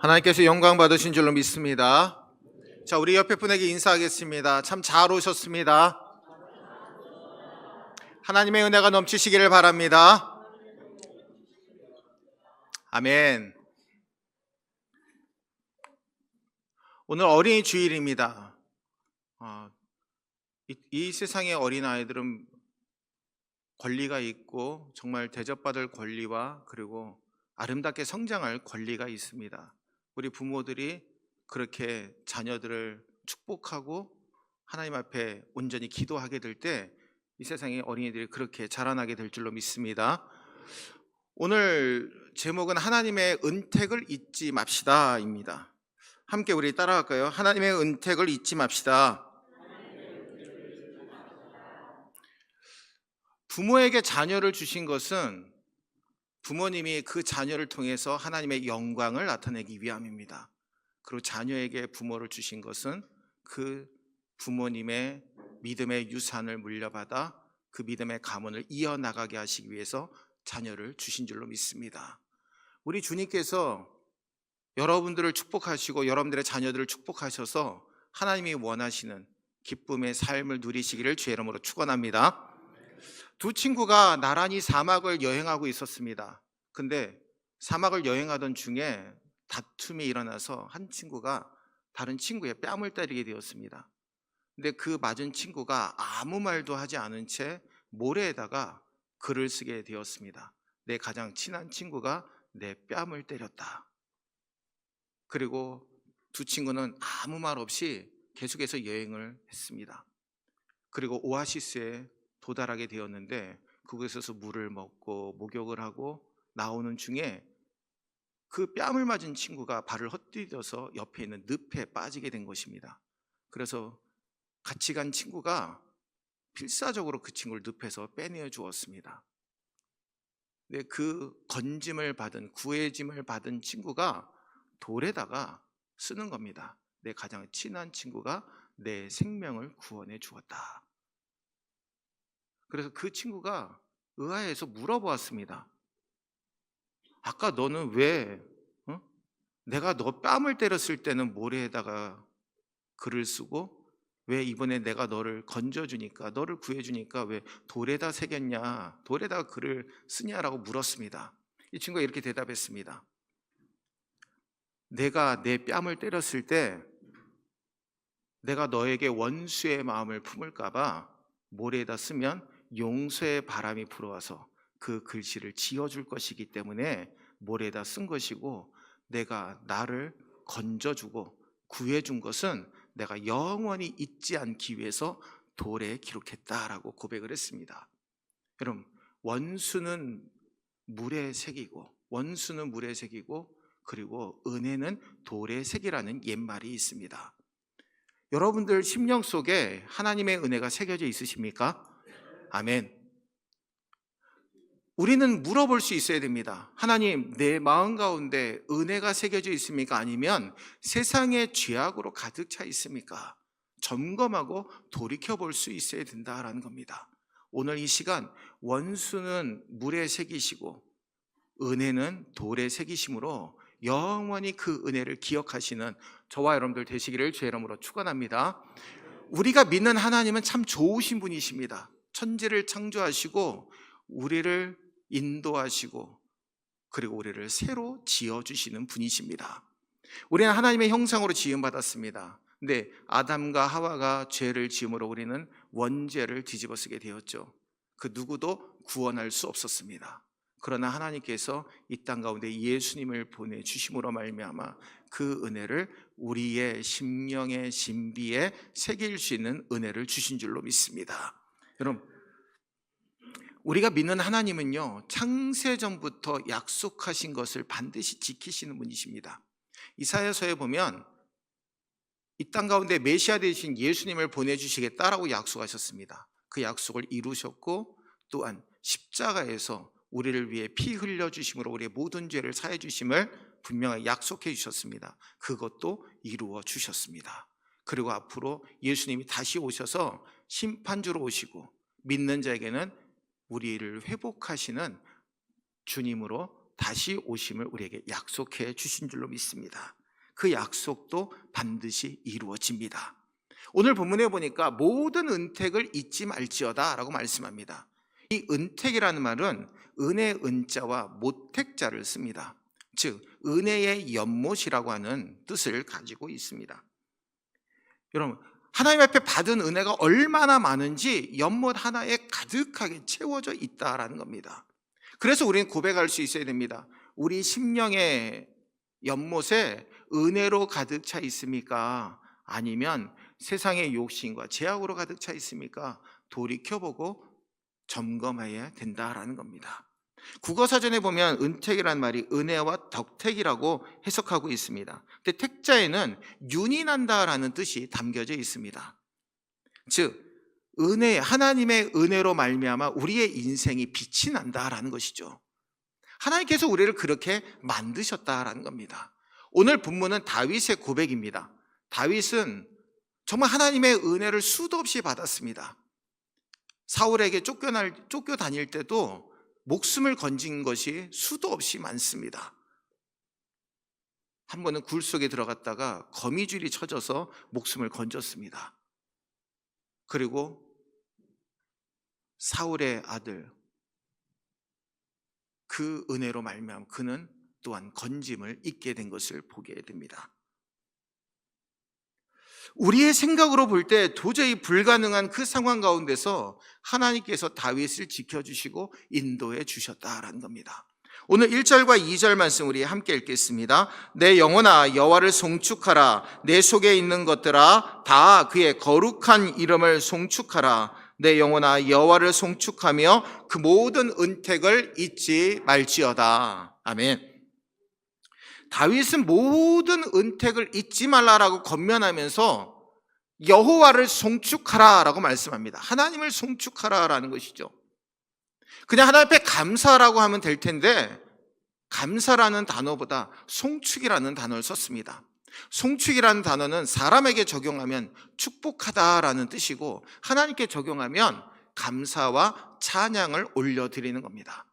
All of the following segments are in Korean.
하나님께서 영광 받으신 줄로 믿습니다. 자, 우리 옆에 분에게 인사하겠습니다. 참 잘 오셨습니다. 하나님의 은혜가 넘치시기를 바랍니다. 아멘. 오늘 어린이 주일입니다. 이 세상의 어린아이들은 권리가 있고 정말 대접받을 권리와 그리고 아름답게 성장할 권리가 있습니다. 우리 부모들이 그렇게 자녀들을 축복하고 하나님 앞에 온전히 기도하게 될 때 이 세상의 어린이들이 그렇게 자라나게 될 줄로 믿습니다. 오늘 제목은 하나님의 은택을 잊지 맙시다입니다. 함께 우리 따라할까요? 하나님의 은택을 잊지 맙시다. 부모에게 자녀를 주신 것은 부모님이 그 자녀를 통해서 하나님의 영광을 나타내기 위함입니다. 그리고 자녀에게 부모를 주신 것은 그 부모님의 믿음의 유산을 물려받아 그 믿음의 가문을 이어나가게 하시기 위해서 자녀를 주신 줄로 믿습니다. 우리 주님께서 여러분들을 축복하시고 여러분들의 자녀들을 축복하셔서 하나님이 원하시는 기쁨의 삶을 누리시기를 주의 이름으로 축원합니다. 두 친구가 나란히 사막을 여행하고 있었습니다. 근데 사막을 여행하던 중에 다툼이 일어나서 한 친구가 다른 친구의 뺨을 때리게 되었습니다. 근데 그 맞은 친구가 아무 말도 하지 않은 채 모래에다가 글을 쓰게 되었습니다. 내 가장 친한 친구가 내 뺨을 때렸다. 그리고 두 친구는 아무 말 없이 계속해서 여행을 했습니다. 그리고 오아시스에 도달하게 되었는데 그곳에서 물을 먹고 목욕을 하고 나오는 중에 그 뺨을 맞은 친구가 발을 헛디뎌서 옆에 있는 늪에 빠지게 된 것입니다. 그래서 같이 간 친구가 필사적으로 그 친구를 늪에서 빼내어 주었습니다. 근데 그 건짐을 받은 구해짐을 받은 친구가 돌에다가 쓰는 겁니다. 내 가장 친한 친구가 내 생명을 구원해 주었다. 그래서 그 친구가 의아해서 물어보았습니다. 아까 너는 왜 내가 너 뺨을 때렸을 때는 모래에다가 글을 쓰고 왜 이번에 내가 너를 건져주니까 너를 구해주니까 왜 돌에다 새겼냐, 돌에다 글을 쓰냐라고 물었습니다. 이 친구가 이렇게 대답했습니다. 내가 내 뺨을 때렸을 때 내가 너에게 원수의 마음을 품을까 봐 모래에다 쓰면 용서의 바람이 불어와서 그 글씨를 지워줄 것이기 때문에 모래에다 쓴 것이고, 내가 나를 건져주고 구해준 것은 내가 영원히 잊지 않기 위해서 돌에 기록했다라고 고백을 했습니다. 여러분, 원수는 물에 새기고 그리고 은혜는 돌에 새기라는 옛말이 있습니다. 여러분들 심령 속에 하나님의 은혜가 새겨져 있으십니까? 아멘. 우리는 물어볼 수 있어야 됩니다. 하나님, 내 마음 가운데 은혜가 새겨져 있습니까? 아니면 세상의 죄악으로 가득 차 있습니까? 점검하고 돌이켜볼 수 있어야 된다라는 겁니다. 오늘 이 시간 원수는 물에 새기시고 은혜는 돌에 새기심으로 영원히 그 은혜를 기억하시는 저와 여러분들 되시기를 주의 이름으로 축원합니다. 우리가 믿는 하나님은 참 좋으신 분이십니다. 천지를 창조하시고 우리를 인도하시고 그리고 우리를 새로 지어주시는 분이십니다. 우리는 하나님의 형상으로 지음받았습니다. 근데 아담과 하와가 죄를 지음으로 우리는 원죄를 뒤집어쓰게 되었죠. 그 누구도 구원할 수 없었습니다. 그러나 하나님께서 이 땅 가운데 예수님을 보내주심으로 말미암아 그 은혜를 우리의 심령의 신비에 새길 수 있는 은혜를 주신 줄로 믿습니다. 여러분, 우리가 믿는 하나님은요, 창세전부터 약속하신 것을 반드시 지키시는 분이십니다. 이사야서에 보면 이 땅 가운데 메시아 되신 예수님을 보내주시겠다라고 약속하셨습니다. 그 약속을 이루셨고 또한 십자가에서 우리를 위해 피 흘려주심으로 우리의 모든 죄를 사해 주심을 분명히 약속해 주셨습니다. 그것도 이루어 주셨습니다. 그리고 앞으로 예수님이 다시 오셔서 심판주로 오시고 믿는 자에게는 우리를 회복하시는 주님으로 다시 오심을 우리에게 약속해 주신 줄로 믿습니다. 그 약속도 반드시 이루어집니다. 오늘 본문에 보니까 모든 은택을 잊지 말지어다 라고 말씀합니다. 이 은택이라는 말은 은혜 은자와 모택자를 씁니다. 즉 은혜의 연못이라고 하는 뜻을 가지고 있습니다. 여러분, 하나님 앞에 받은 은혜가 얼마나 많은지 연못 하나에 가득하게 채워져 있다라는 겁니다. 그래서 우리는 고백할 수 있어야 됩니다. 우리 심령의 연못에 은혜로 가득 차 있습니까? 아니면 세상의 욕심과 죄악으로 가득 차 있습니까? 돌이켜보고 점검해야 된다라는 겁니다. 국어사전에 보면 은택이라는 말이 은혜와 덕택이라고 해석하고 있습니다. 근데 택자에는 윤이 난다라는 뜻이 담겨져 있습니다. 즉 은혜, 하나님의 은혜로 말미암아 우리의 인생이 빛이 난다라는 것이죠. 하나님께서 우리를 그렇게 만드셨다라는 겁니다. 오늘 본문은 다윗의 고백입니다. 다윗은 정말 하나님의 은혜를 수도 없이 받았습니다. 사울에게 쫓겨다닐 때도 목숨을 건진 것이 수도 없이 많습니다. 한 번은 굴 속에 들어갔다가 거미줄이 쳐져서 목숨을 건졌습니다. 그리고 사울의 아들, 그 은혜로 말미암아 그는 또한 건짐을 잊게 된 것을 보게 됩니다. 우리의 생각으로 볼 때 도저히 불가능한 그 상황 가운데서 하나님께서 다윗을 지켜주시고 인도해 주셨다라는 겁니다. 오늘 1절과 2절 말씀 우리 함께 읽겠습니다. 내 영혼아 여호와를 송축하라. 내 속에 있는 것들아 다 그의 거룩한 이름을 송축하라. 내 영혼아 여호와를 송축하며 그 모든 은택을 잊지 말지어다. 아멘. 다윗은 모든 은택을 잊지 말라라고 권면하면서 여호와를 송축하라라고 말씀합니다. 하나님을 송축하라라는 것이죠. 그냥 하나님 앞에 감사라고 하면 될 텐데 감사라는 단어보다 송축이라는 단어를 썼습니다. 송축이라는 단어는 사람에게 적용하면 축복하다라는 뜻이고 하나님께 적용하면 감사와 찬양을 올려드리는 겁니다.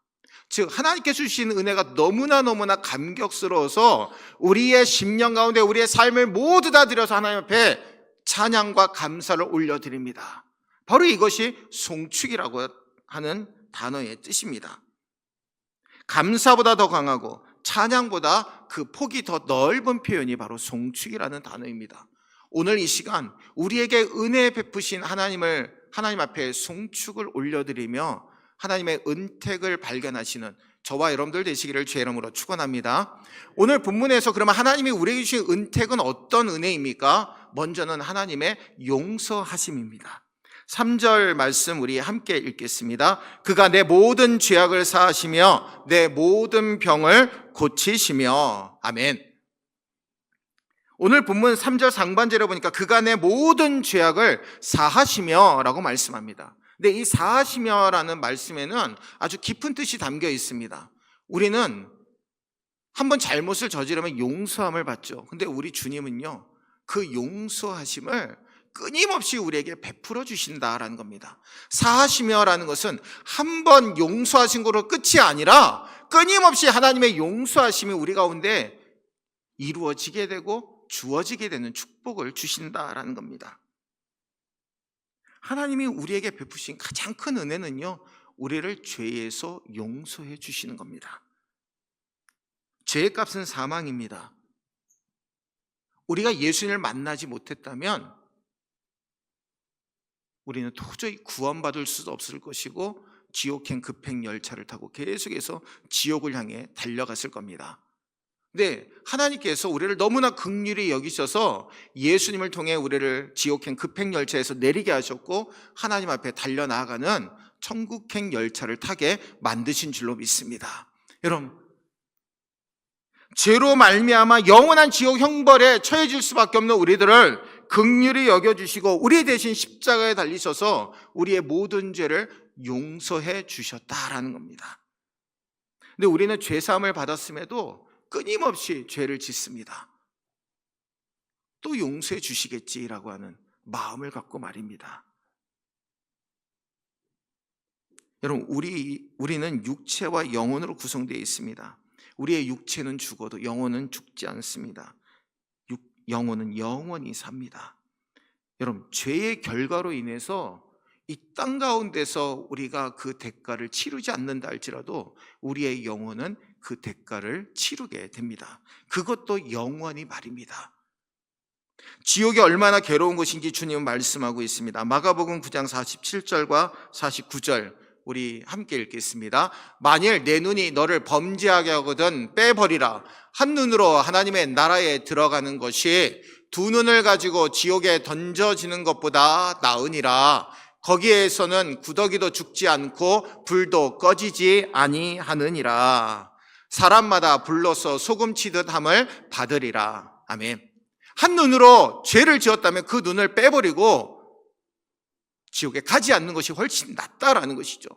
즉 하나님께서 주신 은혜가 너무나 감격스러워서 우리의 심령 가운데 우리의 삶을 모두 다 드려서 하나님 앞에 찬양과 감사를 올려드립니다. 바로 이것이 송축이라고 하는 단어의 뜻입니다. 감사보다 더 강하고 찬양보다 그 폭이 더 넓은 표현이 바로 송축이라는 단어입니다. 오늘 이 시간 우리에게 은혜 베푸신 하나님 앞에 송축을 올려드리며 하나님의 은택을 발견하시는 저와 여러분들 되시기를 주의 이름으로 축원합니다. 오늘 본문에서 그러면 하나님이 우리에게 주신 은택은 어떤 은혜입니까? 먼저는 하나님의 용서하심입니다. 3절 말씀 우리 함께 읽겠습니다. 그가 내 모든 죄악을 사하시며 내 모든 병을 고치시며. 아멘. 오늘 본문 3절 상반절에 보니까 그가 내 모든 죄악을 사하시며 라고 말씀합니다. 근데 이 사하시며라는 말씀에는 아주 깊은 뜻이 담겨 있습니다. 우리는 한번 잘못을 저지르면 용서함을 받죠. 근데 우리 주님은요, 그 용서하심을 끊임없이 우리에게 베풀어 주신다라는 겁니다. 사하시며라는 것은 한 번 용서하신 거로 끝이 아니라 끊임없이 하나님의 용서하심이 우리 가운데 이루어지게 되고 주어지게 되는 축복을 주신다라는 겁니다. 하나님이 우리에게 베푸신 가장 큰 은혜는요, 우리를 죄에서 용서해 주시는 겁니다. 죄의 값은 사망입니다. 우리가 예수님을 만나지 못했다면 우리는 도저히 구원받을 수도 없을 것이고 지옥행 급행 열차를 타고 계속해서 지옥을 향해 달려갔을 겁니다. 근데 하나님께서 우리를 너무나 긍휼히 여기셔서 예수님을 통해 우리를 지옥행 급행 열차에서 내리게 하셨고 하나님 앞에 달려나가는 천국행 열차를 타게 만드신 줄로 믿습니다. 여러분, 죄로 말미암아 영원한 지옥 형벌에 처해질 수밖에 없는 우리들을 긍휼히 여겨주시고 우리 대신 십자가에 달리셔서 우리의 모든 죄를 용서해 주셨다라는 겁니다. 근데 우리는 죄사함을 받았음에도 끊임없이 죄를 짓습니다. 또 용서해 주시겠지라고 하는 마음을 갖고 말입니다. 여러분, 우리는 육체와 영혼으로 구성되어 있습니다. 우리의 육체는 죽어도 영혼은 죽지 않습니다. 영혼은 영원히 삽니다. 여러분, 죄의 결과로 인해서 이 땅 가운데서 우리가 그 대가를 치르지 않는다 할지라도 우리의 영혼은 그 대가를 치르게 됩니다. 그것도 영원히 말입니다. 지옥이 얼마나 괴로운 것인지 주님은 말씀하고 있습니다. 마가복음 9장 47절과 49절 우리 함께 읽겠습니다. 만일 내 눈이 너를 범죄하게 하거든 빼버리라. 한 눈으로 하나님의 나라에 들어가는 것이 두 눈을 가지고 지옥에 던져지는 것보다 나으니라. 거기에서는 구더기도 죽지 않고 불도 꺼지지 아니하느니라. 사람마다 불로서 소금치듯 함을 받으리라. 아멘. 한 눈으로 죄를 지었다면 그 눈을 빼버리고 지옥에 가지 않는 것이 훨씬 낫다라는 것이죠.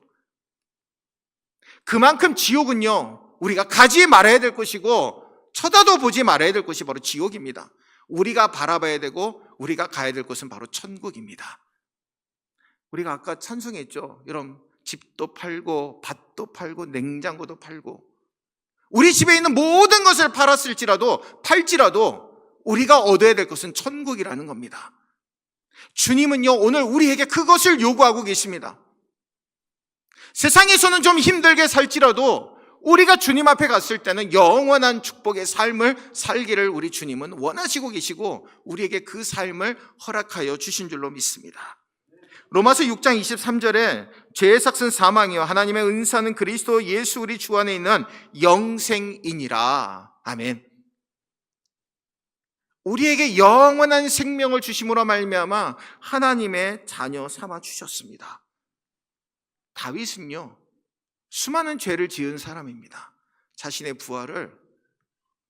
그만큼 지옥은요, 우리가 가지 말아야 될 것이고 쳐다도 보지 말아야 될 것이 바로 지옥입니다. 우리가 바라봐야 되고 우리가 가야 될 곳은 바로 천국입니다. 우리가 아까 찬송했죠. 여러분, 집도 팔고 밭도 팔고 냉장고도 팔고 우리 집에 있는 모든 것을 팔지라도 우리가 얻어야 될 것은 천국이라는 겁니다. 주님은요, 오늘 우리에게 그것을 요구하고 계십니다. 세상에서는 좀 힘들게 살지라도 우리가 주님 앞에 갔을 때는 영원한 축복의 삶을 살기를 우리 주님은 원하시고 계시고 우리에게 그 삶을 허락하여 주신 줄로 믿습니다. 로마서 6장 23절에 죄의 삭은 사망이요 하나님의 은사는 그리스도 예수 우리 주 안에 있는 영생이니라. 아멘. 우리에게 영원한 생명을 주심으로 말미암아 하나님의 자녀 삼아 주셨습니다. 다윗은요, 수많은 죄를 지은 사람입니다. 자신의 부하를,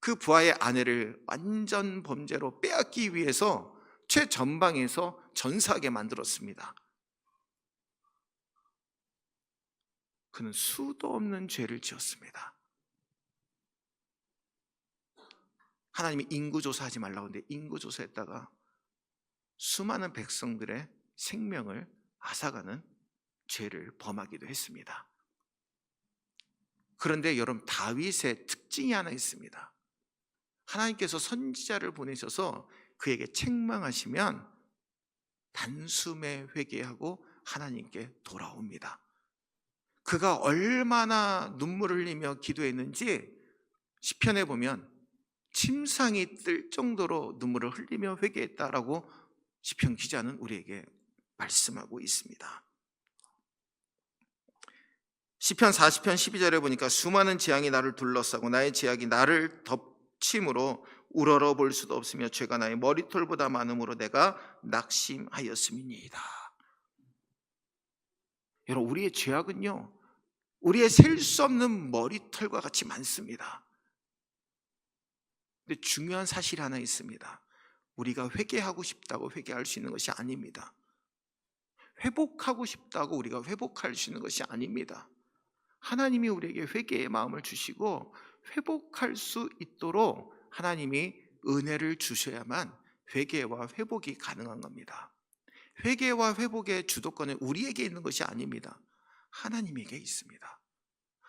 그 부하의 아내를 완전 범죄로 빼앗기 위해서 최전방에서 전사하게 만들었습니다. 그는 수도 없는 죄를 지었습니다. 하나님이 인구조사하지 말라고 하는데 인구조사했다가 수많은 백성들의 생명을 앗아가는 죄를 범하기도 했습니다. 그런데 여러분, 다윗의 특징이 하나 있습니다. 하나님께서 선지자를 보내셔서 그에게 책망하시면 단숨에 회개하고 하나님께 돌아옵니다. 그가 얼마나 눈물을 흘리며 기도했는지 시편에 보면 침상이 뜰 정도로 눈물을 흘리며 회개했다라고 시편 기자는 우리에게 말씀하고 있습니다. 시편 40편 12절에 보니까 수많은 재앙이 나를 둘러싸고 나의 제약이 나를 덮침으로 우러러 볼 수도 없으며 죄가 나의 머리털보다 많음으로 내가 낙심하였음이니이다. 여러분, 우리의 죄악은요, 우리의 셀 수 없는 머리털과 같이 많습니다. 근데 중요한 사실이 하나 있습니다. 우리가 회개하고 싶다고 회개할 수 있는 것이 아닙니다. 회복하고 싶다고 우리가 회복할 수 있는 것이 아닙니다. 하나님이 우리에게 회개의 마음을 주시고 회복할 수 있도록 하나님이 은혜를 주셔야만 회개와 회복이 가능한 겁니다. 회개와 회복의 주도권은 우리에게 있는 것이 아닙니다. 하나님에게 있습니다.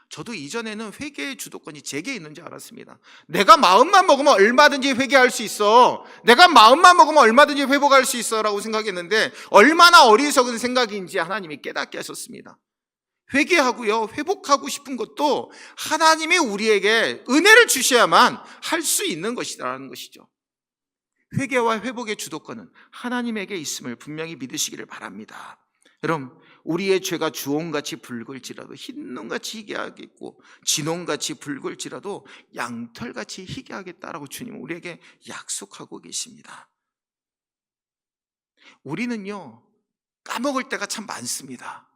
저도 이전에는 회개의 주도권이 제게 있는 줄 알았습니다. 내가 마음만 먹으면 얼마든지 회개할 수 있어, 내가 마음만 먹으면 얼마든지 회복할 수 있어 라고 생각했는데 얼마나 어리석은 생각인지 하나님이 깨닫게 하셨습니다. 회개하고요, 회복하고 싶은 것도 하나님이 우리에게 은혜를 주셔야만 할 수 있는 것이라는 것이죠. 회개와 회복의 주도권은 하나님에게 있음을 분명히 믿으시기를 바랍니다. 여러분, 우리의 죄가 주홍같이 붉을지라도 흰눈같이 희게하겠고 진홍같이 붉을지라도 양털같이 희게하겠다라고 주님은 우리에게 약속하고 계십니다. 우리는요, 까먹을 때가 참 많습니다.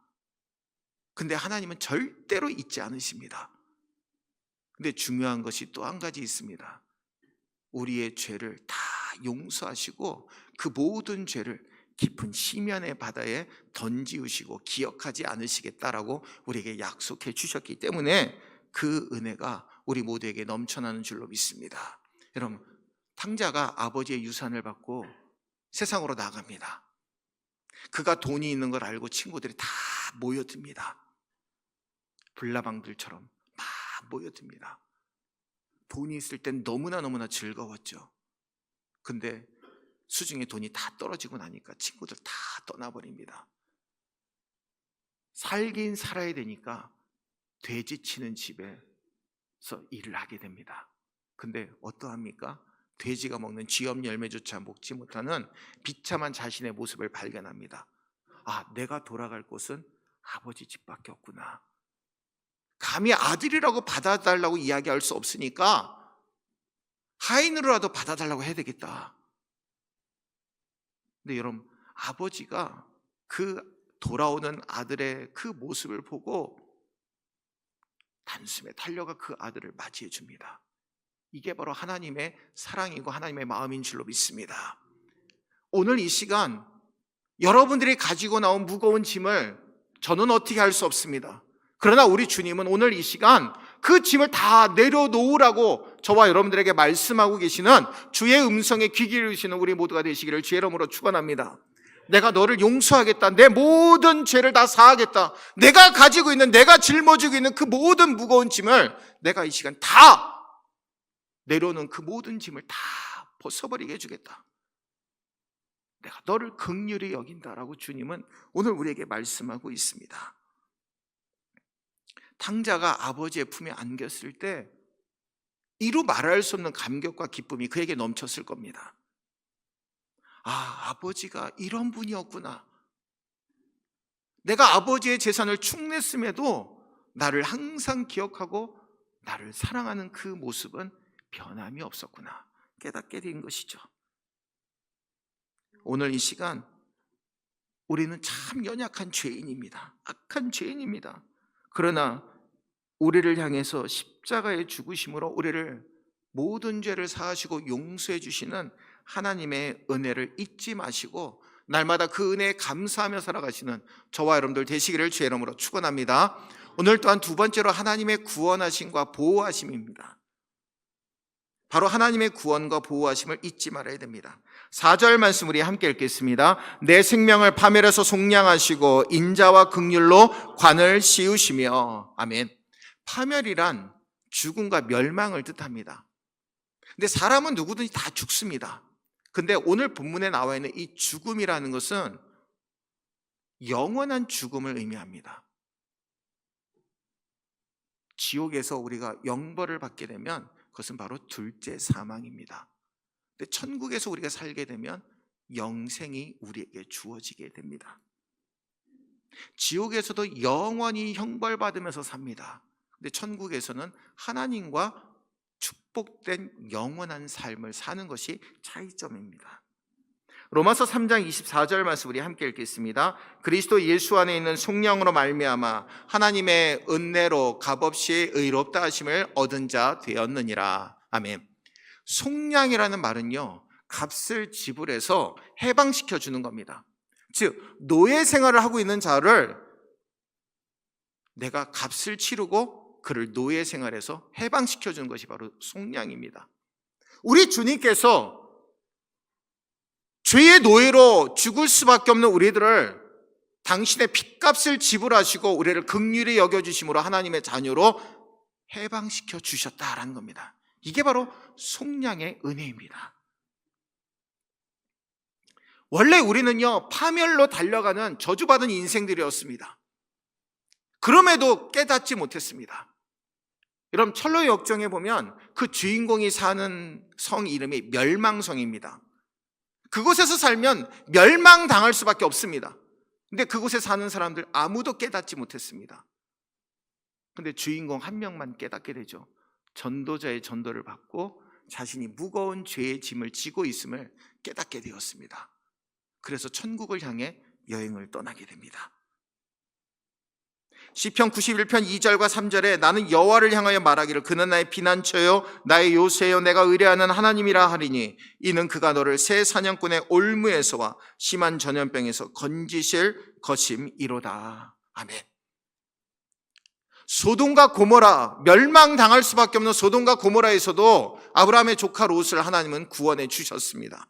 근데 하나님은 절대로 잊지 않으십니다. 근데 중요한 것이 또 한 가지 있습니다. 우리의 죄를 다 용서하시고 그 모든 죄를 깊은 심연의 바다에 던지우시고 기억하지 않으시겠다라고 우리에게 약속해 주셨기 때문에 그 은혜가 우리 모두에게 넘쳐나는 줄로 믿습니다. 여러분, 탕자가 아버지의 유산을 받고 세상으로 나갑니다. 그가 돈이 있는 걸 알고 친구들이 다 모여듭니다. 불나방들처럼 막 모여듭니다. 돈이 있을 땐 너무나 즐거웠죠. 근데 수중에 돈이 다 떨어지고 나니까 친구들 다 떠나버립니다. 살긴 살아야 되니까 돼지 치는 집에서 일을 하게 됩니다. 근데 어떠합니까? 돼지가 먹는 쥐염 열매조차 먹지 못하는 비참한 자신의 모습을 발견합니다. 아, 내가 돌아갈 곳은 아버지 집밖에 없구나. 감히 아들이라고 받아달라고 이야기할 수 없으니까 하인으로라도 받아달라고 해야 되겠다. 근데 여러분, 아버지가 그 돌아오는 아들의 그 모습을 보고 단숨에 달려가 그 아들을 맞이해 줍니다. 이게 바로 하나님의 사랑이고 하나님의 마음인 줄로 믿습니다. 오늘 이 시간 여러분들이 가지고 나온 무거운 짐을 저는 어떻게 할 수 없습니다. 그러나 우리 주님은 오늘 이 시간 그 짐을 다 내려놓으라고 저와 여러분들에게 말씀하고 계시는 주의 음성에 귀 기울이시는 우리 모두가 되시기를 주의 이름으로 축원합니다. 내가 너를 용서하겠다. 내 모든 죄를 다 사하겠다. 내가 가지고 있는, 내가 짊어지고 있는 그 모든 무거운 짐을 내가 이 시간 다 내려놓은 그 모든 짐을 다 벗어버리게 해주겠다. 내가 너를 긍휼히 여긴다라고 주님은 오늘 우리에게 말씀하고 있습니다. 탕자가 아버지의 품에 안겼을 때 이루 말할 수 없는 감격과 기쁨이 그에게 넘쳤을 겁니다. 아, 아버지가 이런 분이었구나. 내가 아버지의 재산을 축냈음에도 나를 항상 기억하고 나를 사랑하는 그 모습은 변함이 없었구나 깨닫게 된 것이죠. 오늘 이 시간 우리는 참 연약한 죄인입니다. 악한 죄인입니다. 그러나 우리를 향해서 십자가의 죽으심으로 우리를 모든 죄를 사하시고 용서해 주시는 하나님의 은혜를 잊지 마시고 날마다 그 은혜에 감사하며 살아가시는 저와 여러분들 되시기를 주의 이름으로 축원합니다. 오늘 또한 두 번째로 하나님의 구원하심과 보호하심입니다. 바로 하나님의 구원과 보호하심을 잊지 말아야 됩니다. 4절 말씀 우리 함께 읽겠습니다. 내 생명을 파멸해서 속량하시고 인자와 긍휼로 관을 씌우시며. 아멘. 파멸이란 죽음과 멸망을 뜻합니다. 근데 사람은 누구든지 다 죽습니다. 근데 오늘 본문에 나와 있는 이 죽음이라는 것은 영원한 죽음을 의미합니다. 지옥에서 우리가 영벌을 받게 되면 그것은 바로 둘째 사망입니다. 근데 천국에서 우리가 살게 되면 영생이 우리에게 주어지게 됩니다. 지옥에서도 영원히 형벌받으면서 삽니다. 근데 천국에서는 하나님과 축복된 영원한 삶을 사는 것이 차이점입니다. 로마서 3장 24절 말씀 우리 함께 읽겠습니다. 그리스도 예수 안에 있는 속량으로 말미암아 하나님의 은혜로 값없이 의롭다 하심을 얻은 자 되었느니라. 아멘. 속량이라는 말은요, 값을 지불해서 해방시켜 주는 겁니다. 즉 노예 생활을 하고 있는 자를 내가 값을 치르고 그를 노예 생활에서 해방시켜 주는 것이 바로 속량입니다. 우리 주님께서 죄의 노예로 죽을 수밖에 없는 우리들을 당신의 핏값을 지불하시고 우리를 긍휼히 여겨주심으로 하나님의 자녀로 해방시켜 주셨다라는 겁니다. 이게 바로 속량의 은혜입니다. 원래 우리는요, 파멸로 달려가는 저주받은 인생들이었습니다. 그럼에도 깨닫지 못했습니다. 여러분, 철로의 역정에 보면 그 주인공이 사는 성 이름이 멸망성입니다. 그곳에서 살면 멸망당할 수밖에 없습니다. 근데 그곳에 사는 사람들 아무도 깨닫지 못했습니다. 근데 주인공 한 명만 깨닫게 되죠. 전도자의 전도를 받고 자신이 무거운 죄의 짐을 지고 있음을 깨닫게 되었습니다. 그래서 천국을 향해 여행을 떠나게 됩니다. 시편 91편 2절과 3절에 나는 여호와를 향하여 말하기를 그는 나의 피난처요 나의 요새요 내가 의뢰하는 하나님이라 하리니 이는 그가 너를 새 사냥꾼의 올무에서와 심한 전염병에서 건지실 것임이로다. 아멘. 소돔과 고모라, 멸망당할 수밖에 없는 소돔과 고모라에서도 아브라함의 조카 롯을 하나님은 구원해 주셨습니다.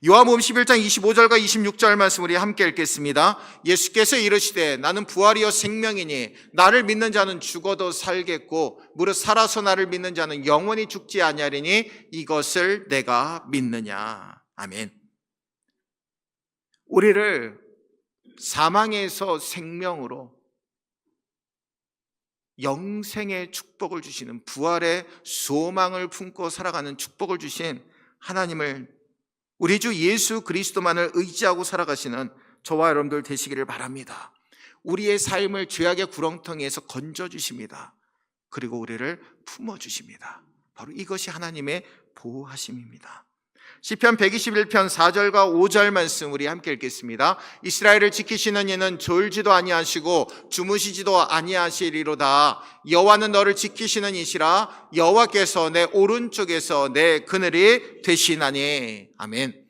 요한복음 11장 25절과 26절 말씀 우리 함께 읽겠습니다. 예수께서 이르시되 나는 부활이요 생명이니 나를 믿는 자는 죽어도 살겠고 무릇 살아서 나를 믿는 자는 영원히 죽지 아니하리니 이것을 내가 믿느냐. 아멘. 우리를 사망에서 생명으로 영생의 축복을 주시는, 부활의 소망을 품고 살아가는 축복을 주신 하나님을, 우리 주 예수 그리스도만을 의지하고 살아가시는 저와 여러분들 되시기를 바랍니다. 우리의 삶을 죄악의 구렁텅이에서 건져주십니다. 그리고 우리를 품어주십니다. 바로 이것이 하나님의 보호하심입니다. 시편 121편 4절과 5절 말씀 우리 함께 읽겠습니다. 이스라엘을 지키시는 이는 졸지도 아니하시고 주무시지도 아니하시리로다. 여호와는 너를 지키시는 이시라. 여호와께서 내 오른쪽에서 내 그늘이 되시나니. 아멘.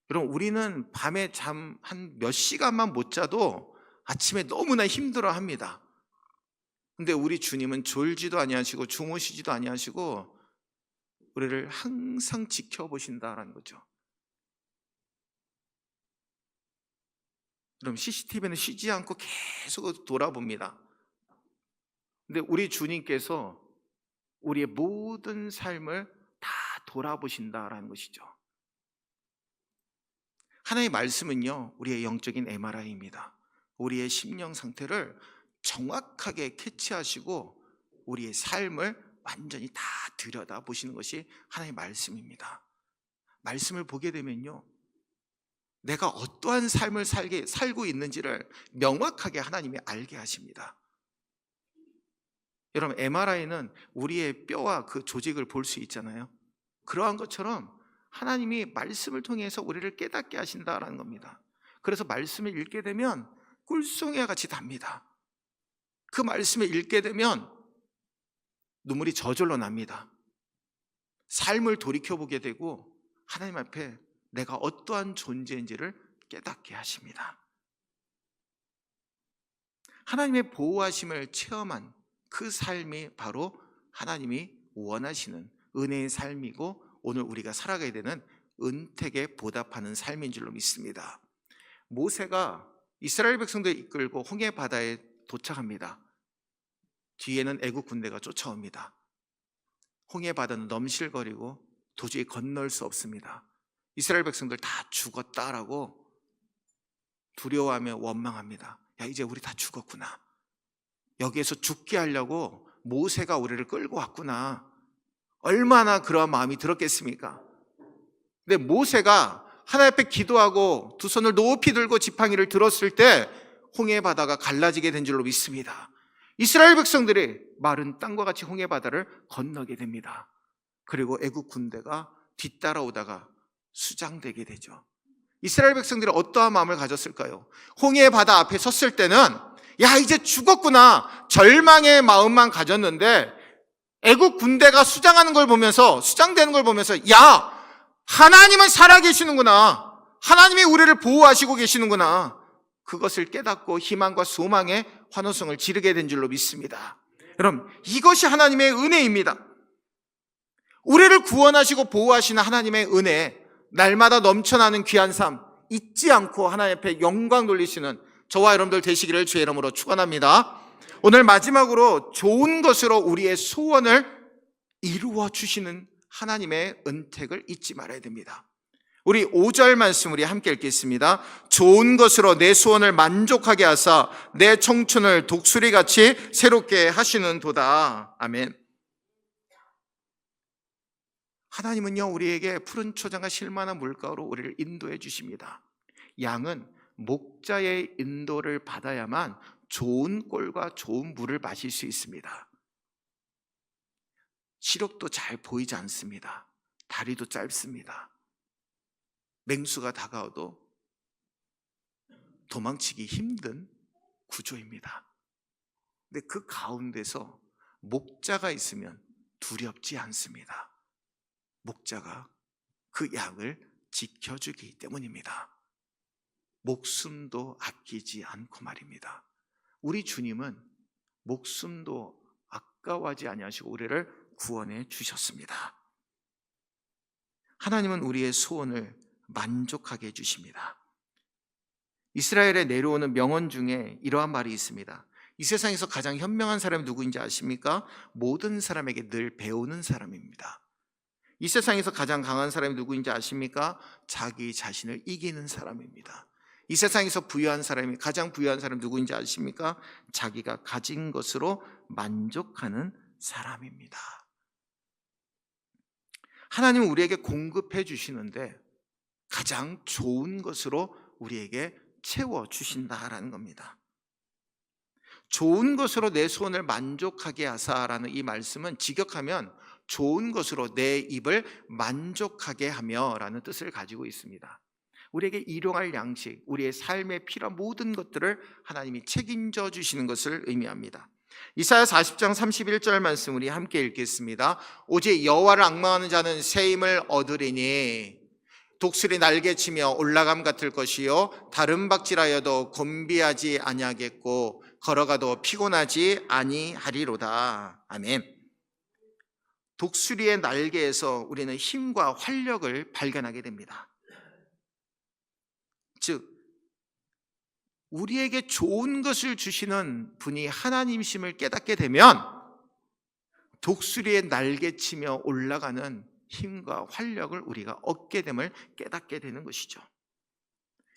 여러분, 우리는 밤에 잠 한 몇 시간만 못 자도 아침에 너무나 힘들어합니다. 근데 우리 주님은 졸지도 아니하시고 주무시지도 아니하시고 우리를 항상 지켜보신다라는 거죠. 그럼 CCTV는 쉬지 않고 계속 돌아봅니다. 근데 우리 주님께서 우리의 모든 삶을 다 돌아보신다라는 것이죠. 하나님의 말씀은요, 우리의 영적인 MRI입니다. 우리의 심령 상태를 정확하게 캐치하시고 우리의 삶을 완전히 다 들여다보시는 것이 하나님의 말씀입니다. 말씀을 보게 되면요, 내가 어떠한 삶을 살고 있는지를 명확하게 하나님이 알게 하십니다. 여러분, MRI는 우리의 뼈와 그 조직을 볼 수 있잖아요. 그러한 것처럼 하나님이 말씀을 통해서 우리를 깨닫게 하신다라는 겁니다. 그래서 말씀을 읽게 되면 꿀송이와 같이 답니다. 그 말씀을 읽게 되면 눈물이 저절로 납니다. 삶을 돌이켜보게 되고 하나님 앞에 내가 어떠한 존재인지를 깨닫게 하십니다. 하나님의 보호하심을 체험한 그 삶이 바로 하나님이 원하시는 은혜의 삶이고 오늘 우리가 살아가야 되는 은택에 보답하는 삶인 줄로 믿습니다. 모세가 이스라엘 백성들을 이끌고 홍해 바다에 도착합니다. 뒤에는 애국 군대가 쫓아옵니다. 홍해 바다는 넘실거리고 도저히 건널 수 없습니다. 이스라엘 백성들 다 죽었다라고 두려워하며 원망합니다. 야, 이제 우리 다 죽었구나. 여기에서 죽게 하려고 모세가 우리를 끌고 왔구나. 얼마나 그런 마음이 들었겠습니까? 근데 모세가 하나님 앞에 기도하고 두 손을 높이 들고 지팡이를 들었을 때 홍해 바다가 갈라지게 된 줄로 믿습니다. 이스라엘 백성들이 마른 땅과 같이 홍해 바다를 건너게 됩니다. 그리고 애국 군대가 뒤따라오다가 수장되게 되죠. 이스라엘 백성들이 어떠한 마음을 가졌을까요? 홍해 바다 앞에 섰을 때는 야, 이제 죽었구나, 절망의 마음만 가졌는데 애국 군대가 수장하는 걸 보면서, 수장되는 걸 보면서 야, 하나님은 살아계시는구나, 하나님이 우리를 보호하시고 계시는구나, 그것을 깨닫고 희망과 소망의 환호성을 지르게 된 줄로 믿습니다. 여러분, 이것이 하나님의 은혜입니다. 우리를 구원하시고 보호하시는 하나님의 은혜, 날마다 넘쳐나는 귀한 삶 잊지 않고 하나님 앞에 영광 돌리시는 저와 여러분들 되시기를 주의 이름으로 축원합니다. 오늘 마지막으로 좋은 것으로 우리의 소원을 이루어 주시는 하나님의 은택을 잊지 말아야 됩니다. 우리 5절 말씀 우리 함께 읽겠습니다. 좋은 것으로 내 소원을 만족하게 하사 내 청춘을 독수리같이 새롭게 하시는 도다. 아멘. 하나님은요, 우리에게 푸른 초장과 실만한 물가로 우리를 인도해 주십니다. 양은 목자의 인도를 받아야만 좋은 꼴과 좋은 물을 마실 수 있습니다. 시력도 잘 보이지 않습니다. 다리도 짧습니다. 맹수가 다가와도 도망치기 힘든 구조입니다. 근데 그 가운데서 목자가 있으면 두렵지 않습니다. 목자가 그 양을 지켜주기 때문입니다. 목숨도 아끼지 않고 말입니다. 우리 주님은 목숨도 아까워하지 아니하시고 우리를 구원해 주셨습니다. 하나님은 우리의 소원을 만족하게 해주십니다. 이스라엘에 내려오는 명언 중에 이러한 말이 있습니다. 이 세상에서 가장 현명한 사람이 누구인지 아십니까? 모든 사람에게 늘 배우는 사람입니다. 이 세상에서 가장 강한 사람이 누구인지 아십니까? 자기 자신을 이기는 사람입니다. 이 세상에서 가장 부유한 사람이 누구인지 아십니까? 자기가 가진 것으로 만족하는 사람입니다. 하나님은 우리에게 공급해 주시는데 가장 좋은 것으로 우리에게 채워주신다라는 겁니다. 좋은 것으로 내 소원을 만족하게 하사라는 이 말씀은 직역하면 좋은 것으로 내 입을 만족하게 하며 라는 뜻을 가지고 있습니다. 우리에게 일용할 양식, 우리의 삶에 필요한 모든 것들을 하나님이 책임져 주시는 것을 의미합니다. 이사야 40장 31절 말씀 우리 함께 읽겠습니다. 오직 여호와를 앙망하는 자는 새 힘을 얻으리니 독수리 날개치며 올라감 같을 것이요 다른 박질하여도 곤비하지 아니하겠고 걸어가도 피곤하지 아니하리로다. 아멘. 독수리의 날개에서 우리는 힘과 활력을 발견하게 됩니다. 즉 우리에게 좋은 것을 주시는 분이 하나님이심을 깨닫게 되면 독수리의 날개치며 올라가는 힘과 활력을 우리가 얻게 됨을 깨닫게 되는 것이죠.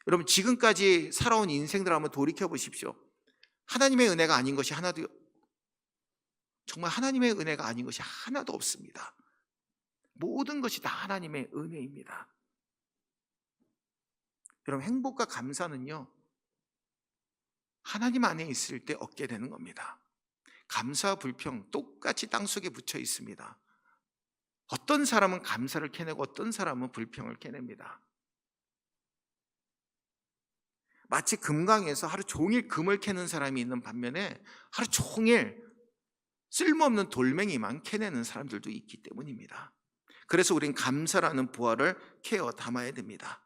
여러분, 지금까지 살아온 인생들 한번 돌이켜 보십시오. 하나님의 은혜가 아닌 것이 하나도, 정말 하나님의 은혜가 아닌 것이 하나도 없습니다. 모든 것이 다 하나님의 은혜입니다. 여러분, 행복과 감사는요, 하나님 안에 있을 때 얻게 되는 겁니다. 감사와 불평 똑같이 땅속에 묻혀 있습니다. 어떤 사람은 감사를 캐내고 어떤 사람은 불평을 캐냅니다. 마치 금강에서 하루 종일 금을 캐는 사람이 있는 반면에 하루 종일 쓸모없는 돌멩이만 캐내는 사람들도 있기 때문입니다. 그래서 우린 감사라는 보화를 캐어 담아야 됩니다.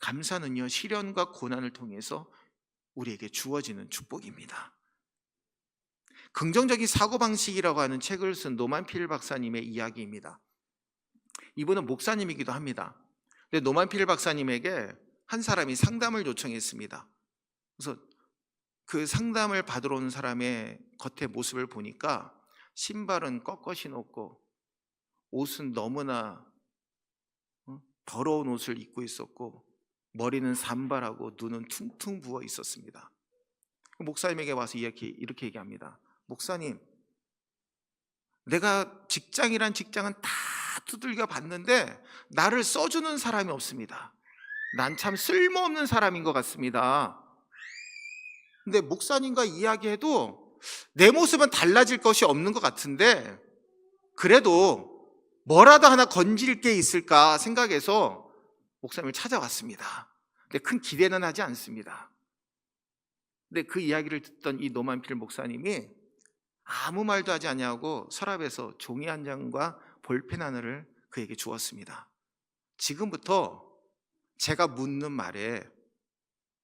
감사는요, 시련과 고난을 통해서 우리에게 주어지는 축복입니다. 긍정적인 사고방식이라고 하는 책을 쓴 노만필 박사님의 이야기입니다. 이분은 목사님이기도 합니다. 근데 노만필 박사님에게 한 사람이 상담을 요청했습니다. 그래서 그 상담을 받으러 온 사람의 겉의 모습을 보니까 신발은 꺾어 신었고 옷은 너무나 더러운 옷을 입고 있었고 머리는 산발하고 눈은 퉁퉁 부어 있었습니다. 목사님에게 와서 이렇게 얘기합니다. 목사님, 내가 직장이란 직장은 다 두들겨 봤는데 나를 써주는 사람이 없습니다. 난 참 쓸모없는 사람인 것 같습니다. 근데 목사님과 이야기해도 내 모습은 달라질 것이 없는 것 같은데 그래도 뭐라도 하나 건질 게 있을까 생각해서 목사님을 찾아왔습니다. 근데 큰 기대는 하지 않습니다. 근데 그 이야기를 듣던 이 노만필 목사님이 아무 말도 하지 아니하고 서랍에서 종이 한 장과 볼펜 하나를 그에게 주었습니다. 지금부터 제가 묻는 말에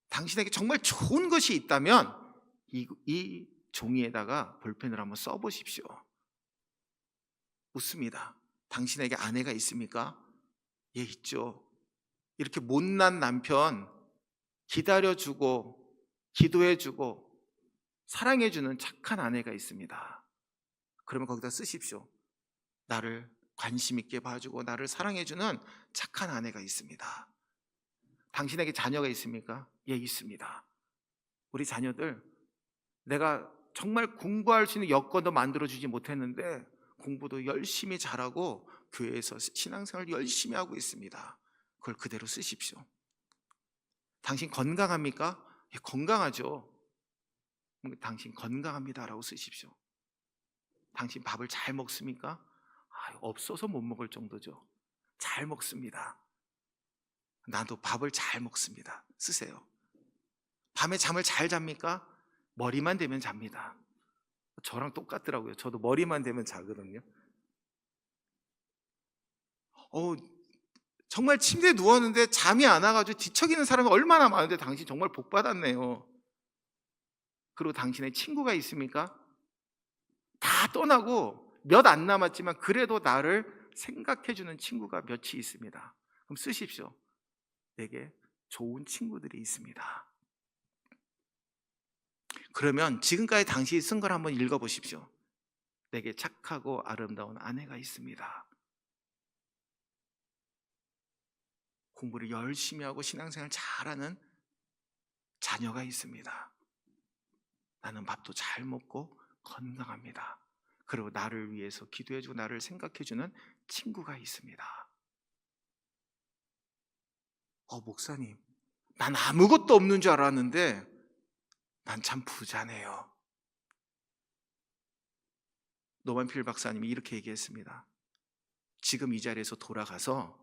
당신에게 정말 좋은 것이 있다면 이 종이에다가 볼펜을 한번 써보십시오. 묻습니다. 당신에게 아내가 있습니까? 예, 있죠. 이렇게 못난 남편 기다려주고 기도해주고 사랑해주는 착한 아내가 있습니다. 그러면 거기다 쓰십시오. 나를 관심 있게 봐주고 나를 사랑해주는 착한 아내가 있습니다. 당신에게 자녀가 있습니까? 예, 있습니다. 우리 자녀들, 내가 정말 공부할 수 있는 여건도 만들어주지 못했는데 공부도 열심히 잘하고 교회에서 신앙생활 열심히 하고 있습니다. 그걸 그대로 쓰십시오. 당신 건강합니까? 예, 건강하죠. 당신 건강합니다라고 쓰십시오. 당신 밥을 잘 먹습니까? 없어서 못 먹을 정도죠. 잘 먹습니다. 나도 밥을 잘 먹습니다. 쓰세요. 밤에 잠을 잘 잡니까? 머리만 대면 잡니다. 저랑 똑같더라고요. 저도 머리만 대면 자거든요. 정말 침대에 누웠는데 잠이 안 와가지고 뒤척이는 사람이 얼마나 많은데 당신 정말 복 받았네요. 그리고 당신의 친구가 있습니까? 다 떠나고 몇 안 남았지만 그래도 나를 생각해주는 친구가 몇이 있습니다. 그럼 쓰십시오. 내게 좋은 친구들이 있습니다. 그러면 지금까지 당신이 쓴 걸 한번 읽어보십시오. 내게 착하고 아름다운 아내가 있습니다. 공부를 열심히 하고 신앙생활 잘하는 자녀가 있습니다. 나는 밥도 잘 먹고 건강합니다. 그리고 나를 위해서 기도해주고 나를 생각해주는 친구가 있습니다. 목사님, 난 아무것도 없는 줄 알았는데 난 참 부자네요. 노만필 박사님이 이렇게 얘기했습니다. 지금 이 자리에서 돌아가서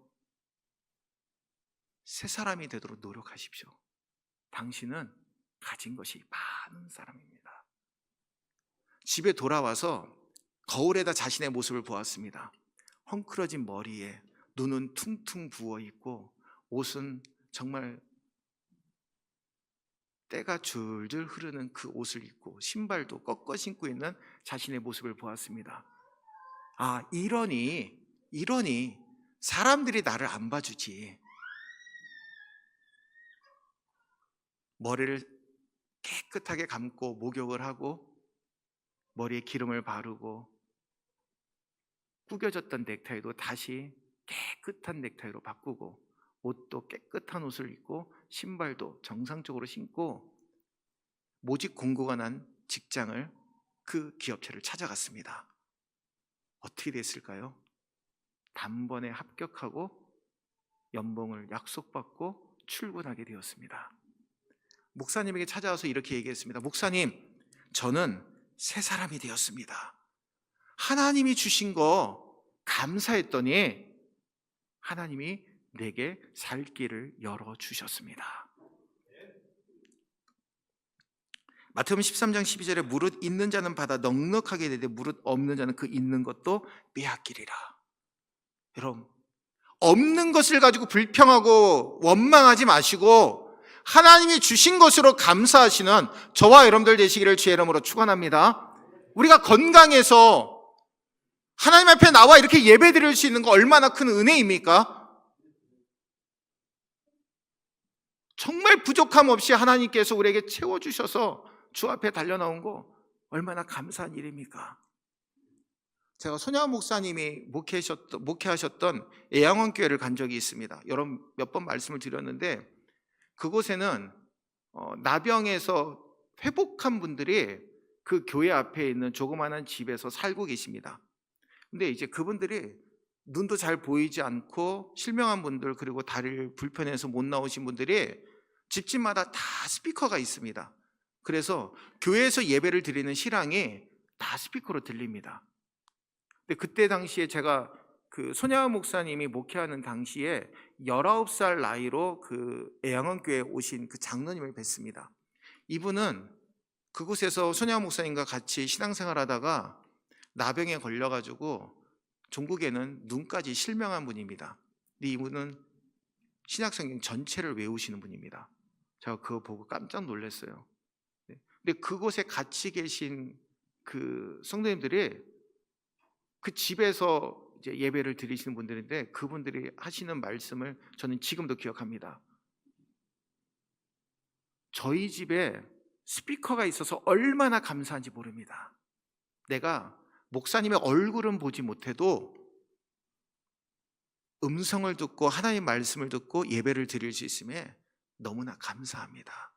새 사람이 되도록 노력하십시오. 당신은 가진 것이 많은 사람입니다. 집에 돌아와서 거울에다 자신의 모습을 보았습니다. 헝클어진 머리에 눈은 퉁퉁 부어있고 옷은 정말 때가 줄줄 흐르는 그 옷을 입고 신발도 꺾어 신고 있는 자신의 모습을 보았습니다. 이러니 사람들이 나를 안 봐주지. 머리를 깨끗하게 감고 목욕을 하고 머리에 기름을 바르고 구겨졌던 넥타이도 다시 깨끗한 넥타이로 바꾸고 옷도 깨끗한 옷을 입고 신발도 정상적으로 신고 모집 공고가 난 직장을 그 기업체를 찾아갔습니다. 어떻게 됐을까요? 단번에 합격하고 연봉을 약속받고 출근하게 되었습니다. 목사님에게 찾아와서 이렇게 얘기했습니다. 목사님, 저는 새 사람이 되었습니다. 하나님이 주신 거 감사했더니 하나님이 내게 살 길을 열어주셨습니다. 마태복음 13장 12절에 무릇 있는 자는 받아 넉넉하게 되되 무릇 없는 자는 그 있는 것도 빼앗기리라. 여러분, 없는 것을 가지고 불평하고 원망하지 마시고 하나님이 주신 것으로 감사하시는 저와 여러분들 되시기를 주의 이름으로 축원합니다. 우리가 건강해서 하나님 앞에 나와 이렇게 예배 드릴 수 있는 거 얼마나 큰 은혜입니까? 정말 부족함 없이 하나님께서 우리에게 채워주셔서 주 앞에 달려나온 거 얼마나 감사한 일입니까? 제가 손양원 목사님이 목회하셨던 애양원교회를 간 적이 있습니다. 여러 몇 번 말씀을 드렸는데 그곳에는 나병에서 회복한 분들이 그 교회 앞에 있는 조그마한 집에서 살고 계십니다. 근데 이제 그분들이 눈도 잘 보이지 않고 실명한 분들 그리고 다리를 불편해서 못 나오신 분들이 집집마다 다 스피커가 있습니다. 그래서 교회에서 예배를 드리는 실황이 다 스피커로 들립니다. 근데 그때 당시에 제가 그 손양원 목사님이 목회하는 당시에 19살 나이로 그 애양원교회에 오신 그 장로님을 뵀습니다. 이분은 그곳에서 손양원 목사님과 같이 신앙생활 하다가 나병에 걸려가지고 종국에는 눈까지 실명한 분입니다. 근데 이분은 신약성경 전체를 외우시는 분입니다. 제가 그거 보고 깜짝 놀랐어요. 근데 그곳에 같이 계신 그 성도님들이 그 집에서 이제 예배를 드리시는 분들인데 그분들이 하시는 말씀을 저는 지금도 기억합니다. 저희 집에 스피커가 있어서 얼마나 감사한지 모릅니다. 내가 목사님의 얼굴은 보지 못해도 음성을 듣고 하나님의 말씀을 듣고 예배를 드릴 수 있음에 너무나 감사합니다.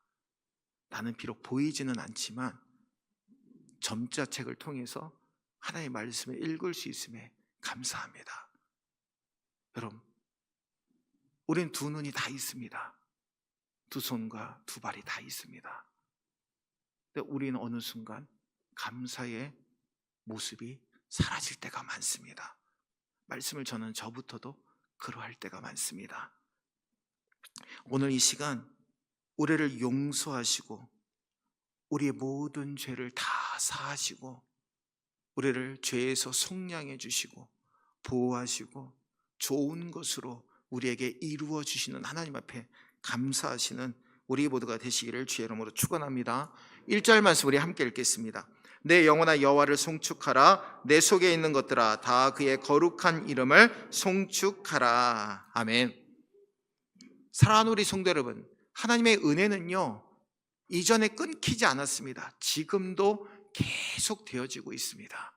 나는 비록 보이지는 않지만 점자책을 통해서 하나님의 말씀을 읽을 수 있음에 감사합니다. 여러분, 우린 두 눈이 다 있습니다. 두 손과 두 발이 다 있습니다. 근데 우리는 어느 순간 감사의 모습이 사라질 때가 많습니다. 말씀을 저는 저부터도 그러할 때가 많습니다. 오늘 이 시간 우리를 용서하시고 우리의 모든 죄를 다 사하시고 우리를 죄에서 속량해 주시고 보호하시고 좋은 것으로 우리에게 이루어 주시는 하나님 앞에 감사하시는 우리 모두가 되시기를 주의 이름으로 축원합니다. 1절 말씀 우리 함께 읽겠습니다. 내 영혼아 여호와를 송축하라. 내 속에 있는 것들아 다 그의 거룩한 이름을 송축하라. 아멘. 사랑하는 우리 성도 여러분, 하나님의 은혜는요 이전에 끊기지 않았습니다. 지금도 계속 되어지고 있습니다.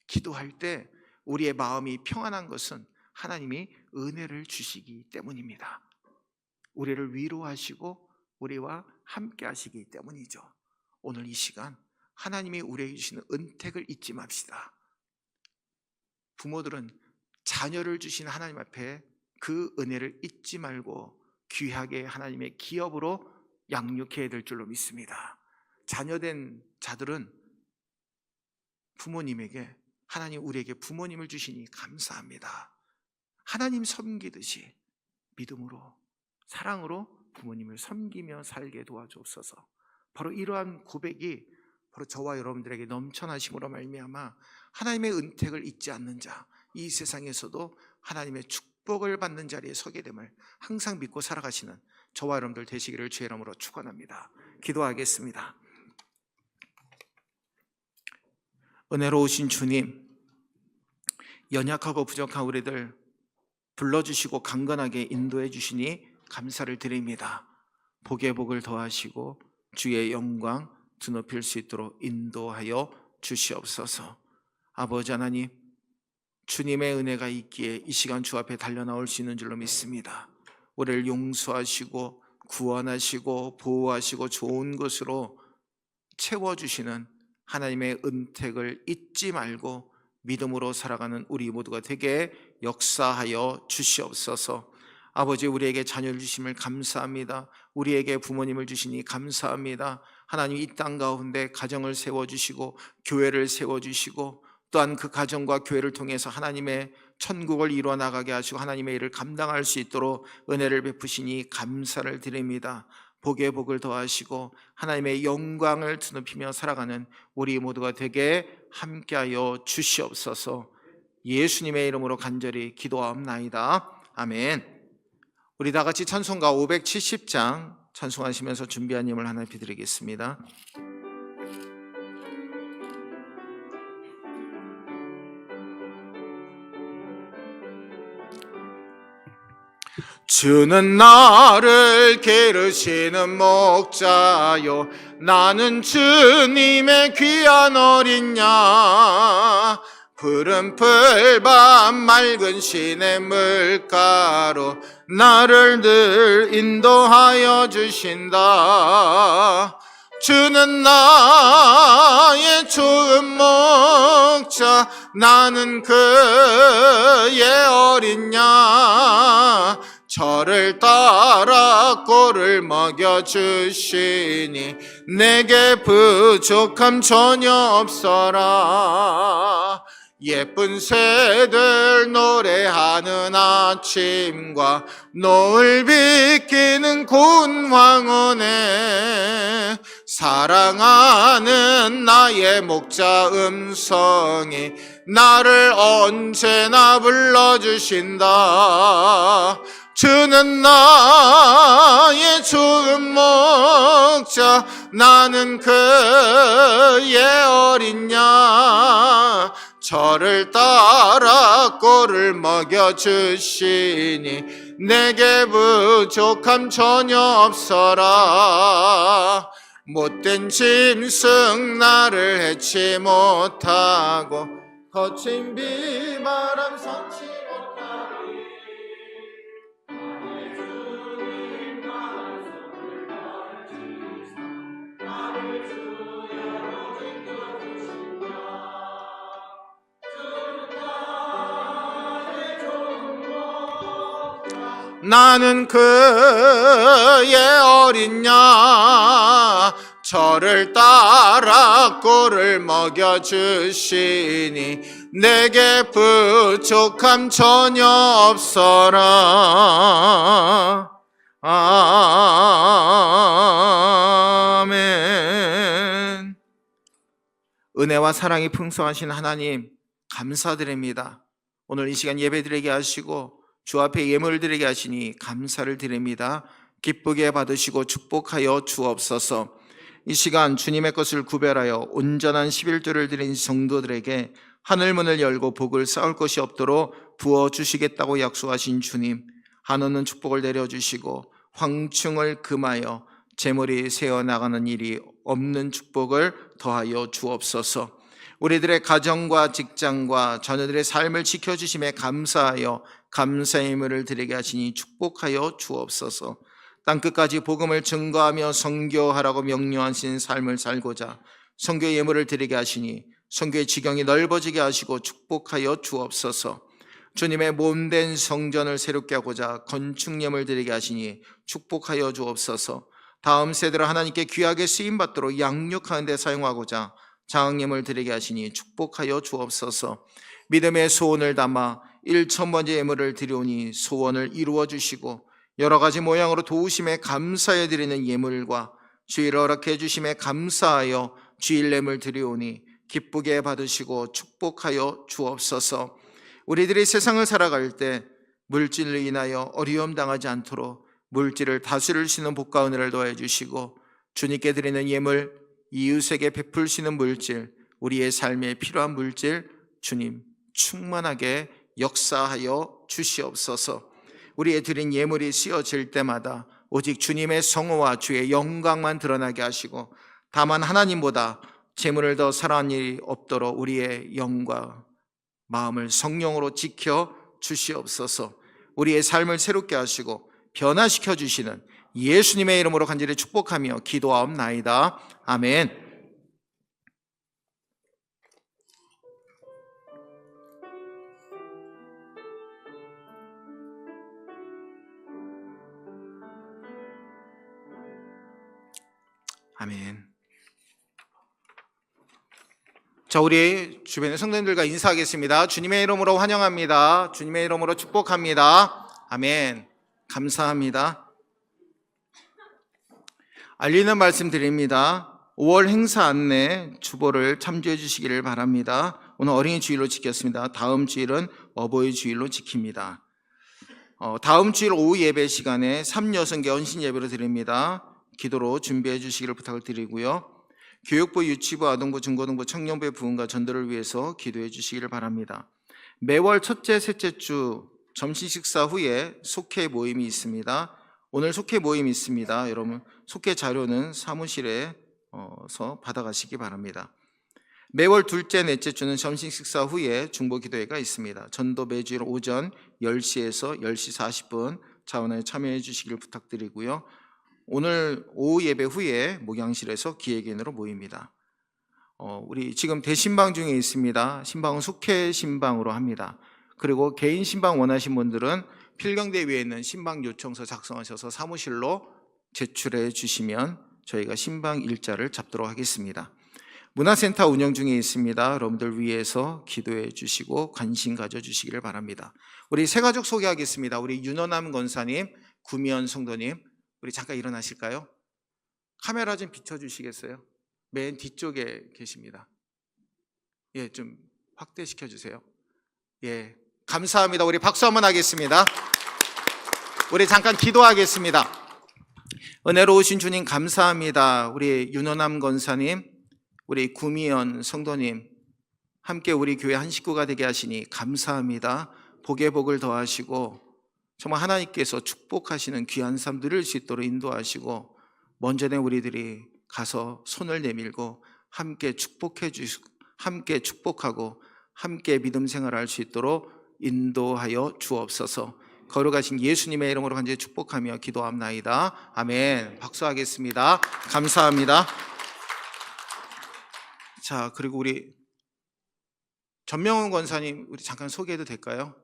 기도할 때 우리의 마음이 평안한 것은 하나님이 은혜를 주시기 때문입니다. 우리를 위로하시고 우리와 함께 하시기 때문이죠. 오늘 이 시간 하나님이 우리에게 주시는 은택을 잊지 맙시다. 부모들은 자녀를 주신 하나님 앞에 그 은혜를 잊지 말고 귀하게 하나님의 기업으로 양육해야 될 줄로 믿습니다. 자녀된 자들은 부모님에게, 하나님 우리에게 부모님을 주시니 감사합니다. 하나님 섬기듯이 믿음으로 사랑으로 부모님을 섬기며 살게 도와주옵소서. 바로 이러한 고백이 바로 저와 여러분들에게 넘쳐나심으로 말미암아 하나님의 은택을 잊지 않는 자, 이 세상에서도 하나님의 축복을 받는 자리에 서게 됨을 항상 믿고 살아가시는 저와 여러분들 되시기를 주의 이름으로 축원합니다. 기도하겠습니다. 은혜로우신 주님, 연약하고 부족한 우리들 불러주시고 강건하게 인도해 주시니 감사를 드립니다. 복에 복을 더하시고 주의 영광 드높일 수 있도록 인도하여 주시옵소서. 아버지 하나님, 주님의 은혜가 있기에 이 시간 주 앞에 달려나올 수 있는 줄로 믿습니다. 우리를 용서하시고 구원하시고 보호하시고 좋은 것으로 채워주시는 하나님의 은택을 잊지 말고 믿음으로 살아가는 우리 모두가 되게 역사하여 주시옵소서. 아버지, 우리에게 자녀를 주심을 감사합니다. 우리에게 부모님을 주시니 감사합니다. 하나님, 이 땅 가운데 가정을 세워주시고 교회를 세워주시고 또한 그 가정과 교회를 통해서 하나님의 천국을 이루어 나가게 하시고 하나님의 일을 감당할 수 있도록 은혜를 베푸시니 감사를 드립니다. 복에 복을 더하시고 하나님의 영광을 드높이며 살아가는 우리 모두가 되게 함께하여 주시옵소서. 예수님의 이름으로 간절히 기도하옵나이다. 아멘. 우리 다 같이 찬송가 570장 찬송하시면서 준비한 힘을 하나 비드리겠습니다. 주는 나를 기르시는 목자요, 나는 주님의 귀한 어린 양. 푸른 풀밭 맑은 시냇 물가로 나를 늘 인도하여 주신다. 주는 나의 좋은 목자, 나는 그의 어린 양. 저를 따라 꼴을 먹여주시니 내게 부족함 전혀 없어라. 예쁜 새들 노래하는 아침과 노을 비키는 고운 황혼에 사랑하는 나의 목자 음성이 나를 언제나 불러주신다. 주는 나의 좋은 목자, 나는 그의 어린 양. 저를 따라 꼴을 먹여주시니 내게 부족함 전혀 없어라. 못된 짐승 나를 해치 못하고 거친 비바람 선치 못하리. 나의 주님 나를 손을 널지사 나를 주여로 지켜주신다. 나는 그의 어린 양. 저를 따라 꼴을 먹여주시니 내게 부족함 전혀 없어라. 아멘. 은혜와 사랑이 풍성하신 하나님 감사드립니다. 오늘 이 시간 예배드리게 하시고 주 앞에 예물을 드리게 하시니 감사를 드립니다. 기쁘게 받으시고 축복하여 주옵소서. 이 시간 주님의 것을 구별하여 온전한 11조를 드린 성도들에게 하늘문을 열고 복을 쌓을 것이 없도록 부어주시겠다고 약속하신 주님, 한없는 축복을 내려주시고 황충을 금하여 제 머리 세어나가는 일이 없는 축복을 더하여 주옵소서. 우리들의 가정과 직장과 자녀들의 삶을 지켜주심에 감사하여 감사의 예물을 드리게 하시니 축복하여 주옵소서. 땅끝까지 복음을 증거하며 선교하라고 명령하신 삶을 살고자 선교의 예물을 드리게 하시니 선교의 지경이 넓어지게 하시고 축복하여 주옵소서. 주님의 몸된 성전을 새롭게 하고자 건축예물 드리게 하시니 축복하여 주옵소서. 다음 세대로 하나님께 귀하게 쓰임받도록 양육하는 데 사용하고자 장학예물 드리게 하시니 축복하여 주옵소서. 믿음의 소원을 담아 1,000번째 예물을 드리오니 소원을 이루어 주시고 여러 가지 모양으로 도우심에 감사해 드리는 예물과 주의를 허락해 주심에 감사하여 주일례물 드리오니 기쁘게 받으시고 축복하여 주옵소서. 우리들이 세상을 살아갈 때 물질로 인하여 어려움 당하지 않도록 물질을 다스릴 수 있는 복과 은혜를 더해 주시고 주님께 드리는 예물, 이웃에게 베풀시는 물질, 우리의 삶에 필요한 물질 주님 충만하게 역사하여 주시옵소서. 우리의 드린 예물이 쓰여질 때마다 오직 주님의 성호와 주의 영광만 드러나게 하시고 다만 하나님보다 재물을 더 사랑하는 일이 없도록 우리의 영과 마음을 성령으로 지켜 주시옵소서. 우리의 삶을 새롭게 하시고 변화시켜 주시는 예수님의 이름으로 간절히 축복하며 기도하옵나이다. 아멘. 아멘. 자, 우리 주변의 성도님들과 인사하겠습니다. 주님의 이름으로 환영합니다. 주님의 이름으로 축복합니다. 아멘. 감사합니다. 알리는 말씀 드립니다. 5월 행사 안내 주보를 참조해 주시기를 바랍니다. 오늘 어린이 주일로 지켰습니다. 다음 주일은 어버이 주일로 지킵니다. 다음 주일 오후 예배 시간에 3여성계 헌신 예배로 드립니다. 기도로 준비해 주시기를 부탁을 드리고요. 교육부, 유치부, 아동부, 중고등부, 청년부의 부흥과 전도를 위해서 기도해 주시기를 바랍니다. 매월 첫째, 셋째 주 점심 식사 후에 속회 모임이 있습니다. 오늘 속회 모임이 있습니다. 여러분 속회 자료는 사무실에서 받아가시기 바랍니다. 매월 둘째, 넷째 주는 점심 식사 후에 중보 기도회가 있습니다. 전도 매주일 오전 10시에서 10시 40분 자원에 참여해 주시기를 부탁드리고요. 오늘 오후 예배 후에 목양실에서 기획인으로 모입니다. 우리 지금 대신방 중에 있습니다. 신방은 속회 신방으로 합니다. 그리고 개인 신방 원하신 분들은 필경대 위에 있는 신방 요청서 작성하셔서 사무실로 제출해 주시면 저희가 신방 일자를 잡도록 하겠습니다. 문화센터 운영 중에 있습니다. 여러분들 위해서 기도해 주시고 관심 가져주시기를 바랍니다. 우리 새 가족 소개하겠습니다. 우리 윤원남 권사님, 구미연 성도님, 우리 잠깐 일어나실까요? 카메라 좀 비춰주시겠어요? 맨 뒤쪽에 계십니다. 예, 좀 확대시켜 주세요. 예, 감사합니다. 우리 박수 한번 하겠습니다. 우리 잠깐 기도하겠습니다. 은혜로우신 주님 감사합니다. 우리 윤원남 권사님, 우리 구미연 성도님 함께 우리 교회 한 식구가 되게 하시니 감사합니다. 복에 복을 더하시고 정말 하나님께서 축복하시는 귀한 삶 누릴 수 있도록 인도하시고 먼저 된 우리들이 가서 손을 내밀고 함께 축복해 주시고 함께 축복하고 함께 믿음 생활할 수 있도록 인도하여 주옵소서. 거룩하신 예수님의 이름으로 간절히 축복하며 기도합나이다. 아멘. 박수하겠습니다. 감사합니다. 자, 그리고 우리 전명훈 권사님 우리 잠깐 소개해도 될까요?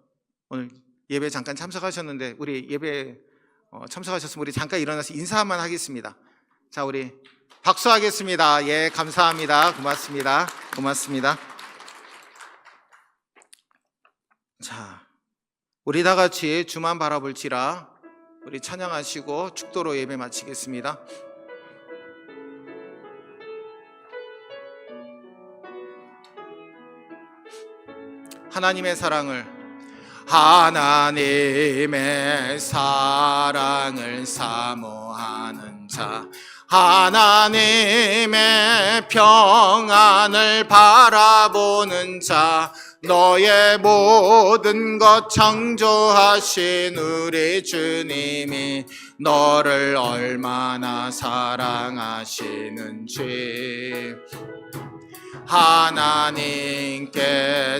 오늘 예배 잠깐 참석하셨는데 우리 예배 참석하셨으면 우리 잠깐 일어나서 인사만 하겠습니다. 자, 우리 박수하겠습니다. 예, 감사합니다. 고맙습니다. 고맙습니다. 자, 우리 다 같이 주만 바라볼지라 우리 찬양하시고 축도로 예배 마치겠습니다. 하나님의 사랑을 사모하는 자, 하나님의 평안을 바라보는 자, 너의 모든 것 창조하신 우리 주님이 너를 얼마나 사랑하시는지 하나님께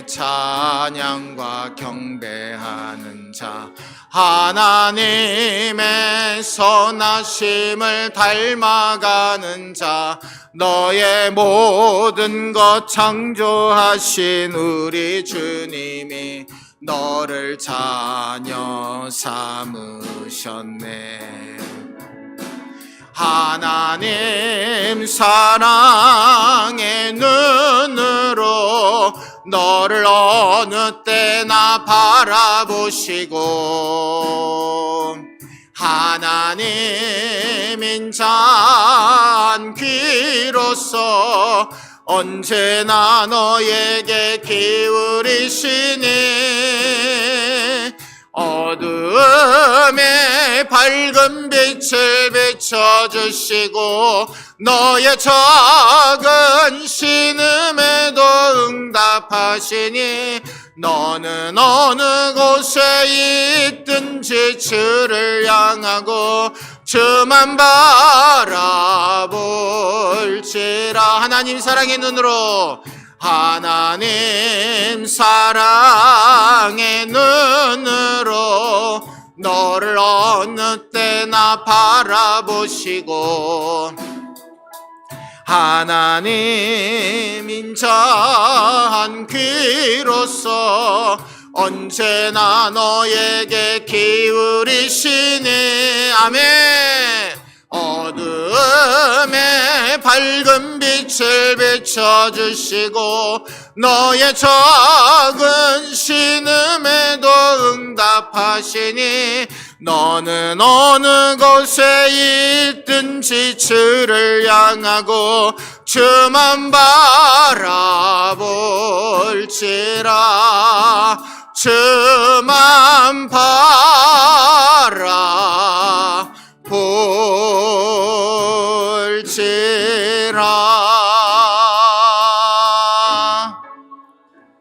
찬양과 경배하는 자, 하나님의 선하심을 닮아가는 자, 너의 모든 것 창조하신 우리 주님이 너를 자녀 삼으셨네. 하나님 사랑의 눈으로 너를 어느 때나 바라보시고 하나님 인자한 귀로서 언제나 너에게 기울이시니 어두움에 밝은 빛을 비춰주시고 너의 작은 신음에도 응답하시니 너는 어느 곳에 있든지 주를 향하고 주만 바라볼지라. 하나님 사랑의 눈으로, 하나님 사랑의 눈으로 너를 어느 때나 바라보시고 하나님 인자한 귀로서 언제나 너에게 기울이시니 아멘. 어두움에 밝은 빛을 비춰주시고 너의 작은 신음에도 응답하시니 너는 어느 곳에 있든지 주를 향하고 주만 바라볼지라. 주만 바라볼지라.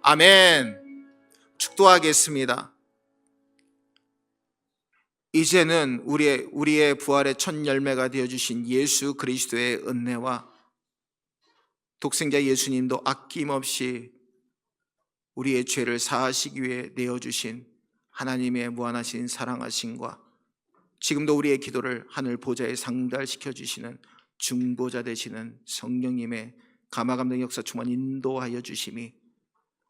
아멘. 축도하겠습니다. 이제는 우리의 부활의 첫 열매가 되어주신 예수 그리스도의 은혜와 독생자 예수님도 아낌없이 우리의 죄를 사하시기 위해 내어주신 하나님의 무한하신 사랑하심과 지금도 우리의 기도를 하늘 보좌에 상달시켜 주시는 중보자 되시는 성령님의 감화감동 역사 충만 인도하여 주심이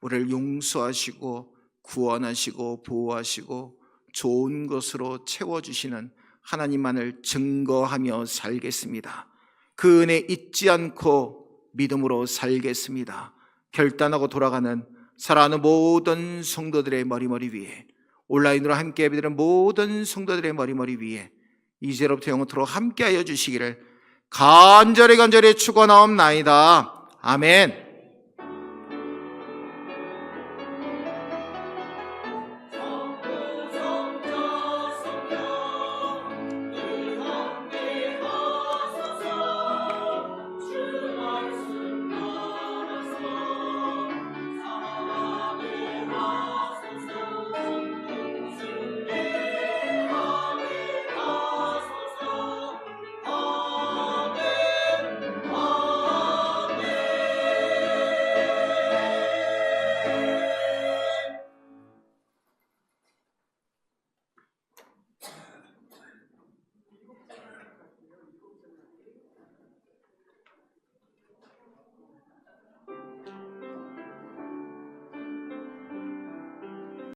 우리를 용서하시고 구원하시고 보호하시고 좋은 것으로 채워주시는 하나님만을 증거하며 살겠습니다. 그 은혜 잊지 않고 믿음으로 살겠습니다. 결단하고 돌아가는 사랑하는 모든 성도들의 머리머리 위에, 온라인으로 함께 예배드리는 모든 성도들의 머리머리 위에 이제로부터 영원토록 함께하여 주시기를 간절히 축원하옵나이다. 아멘.